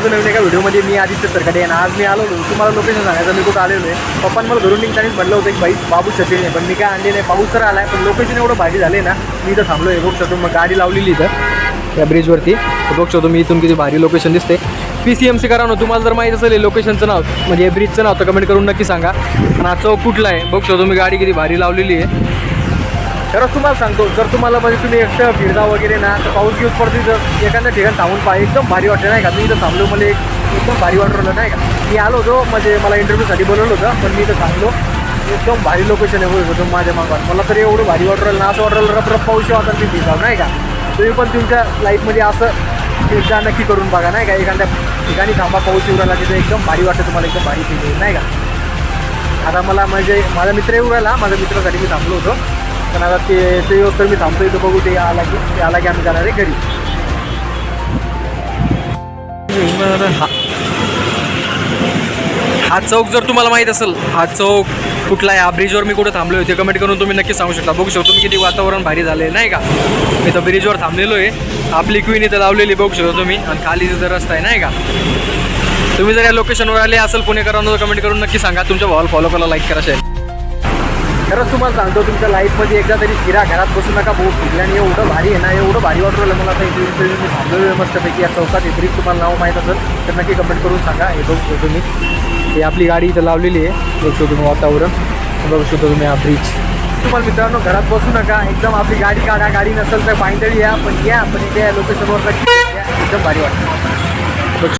तुमचं नवीन एका व्हिडिओमध्ये. मी आदित्य सरकडे आणि आज मी आलो होतो तुम्हाला लोकेशन सांगायचं. मी कुठं आलेलो आहे. पप्पांनी मला घरून निघतानीच म्हटलं होतं की बाई बाबू छत्री नाही, पण मी काय आणले नाही. पाऊस तर आला आहे पण लोकेशन एवढं भारी झाले ना. मी इथं थांबलो आहे बघू शकतो. मग गाडी लावलेली इथं या ब्रिजवरती बघू शकतो मी. इथून किती भारी लोकेशन दिसते. PCMC करा ना. तुम्हाला जर माहीत असेल लोकेशनचं नाव म्हणजे ब्रिजचं नाव तर कमेंट करून नक्की सांगा. आणि हा चौक कुठला आहे बघू शकतो मी. गाडी किती भारी लावलेली आहे. खरंच तुम्हाला सांगतो जर तुम्हाला म्हणजे तुम्ही एकटं फिरता वगैरे ना तर पाऊस घेऊन पडते तर एखाद्या ठिकाणी थांबून एकदम भारी वाटलं नाही का. मी इथं थांबलो मला एकदम भारी वाटलं नाही का. मी आलो होतो म्हणजे मला इंटरव्ह्यूसाठी बोलवलं होतं पण मी इथं थांबलो. एकदम भारी लोकेशन आहे होतो माझ्या मागात. मला तरी एवढं भारी वाटलं ना. असं वाटलं रप पाऊस होता मी भिजाव नाही का. तुम्ही पण तुमच्या लाईफमध्ये असं एकदा नक्की करून बघा नाही का. एखाद्या ठिकाणी थांबा पाऊस येऊ राहिला तिथे एकदम भारी वाटतं तुम्हाला. एकदम भारी फील होईल नाही का. आता मला म्हणजे माझा मित्र येऊ राहिला. माझ्या मित्रासाठी मी थांबलो होतो पण आता ते तर मी थांबतो इथं बघू. ते आला की आम्ही जाणार आहे घरी. हा चौक जर तुम्हाला माहीत असेल हा चौक कुठला आहे, हा ब्रिजवर मी कुठं थांबलो आहे ते कमेंट करून तुम्ही नक्की सांगू शकता. बघू शकतो तुम्ही किती वातावरण भारी झाले नाही का. मी तर ब्रिजवर थांबलेलो आहे. आपली क्वीन इथं लावलेली बघू शकतो तुम्ही. आणि खाली तिथं रस्ता आहे नाही का. तुम्ही जर या लोकेशनवर आले असेल पुणेकरांना कमेंट करून नक्की सांगा. तुमच्या भावाला फॉलो करा, लाईक करा, शेअर. खरंच तुम्हाला सांगतो तुमच्या लाईफमध्ये एकदा तरी फिरा. घरात बसू नका. भाऊ फिरल्याने एवढं भारी आहे ना. एवढं भारी वाटलं मला. आता इंटरव्ह्यू मी थांबलेलो आहे मस्तपैकी या चौकात. ब्रिज तुम्हाला नाव माहीत असेल तर नक्की कमेंट करून सांगा. हे बघू शकतो तुम्ही. ही आपली गाडी इथं लावलेली आहे. बघू शकतो तुम्ही वातावरण. बघू शकतो तुम्ही हा ब्रिज. तुम्हाला मित्रांनो घरात बसू नका. एकदम आपली गाडी काढा. गाडी नसेल तर पायंदळी या पण इथे लोकेशनवर एकदम भारी वाटतं.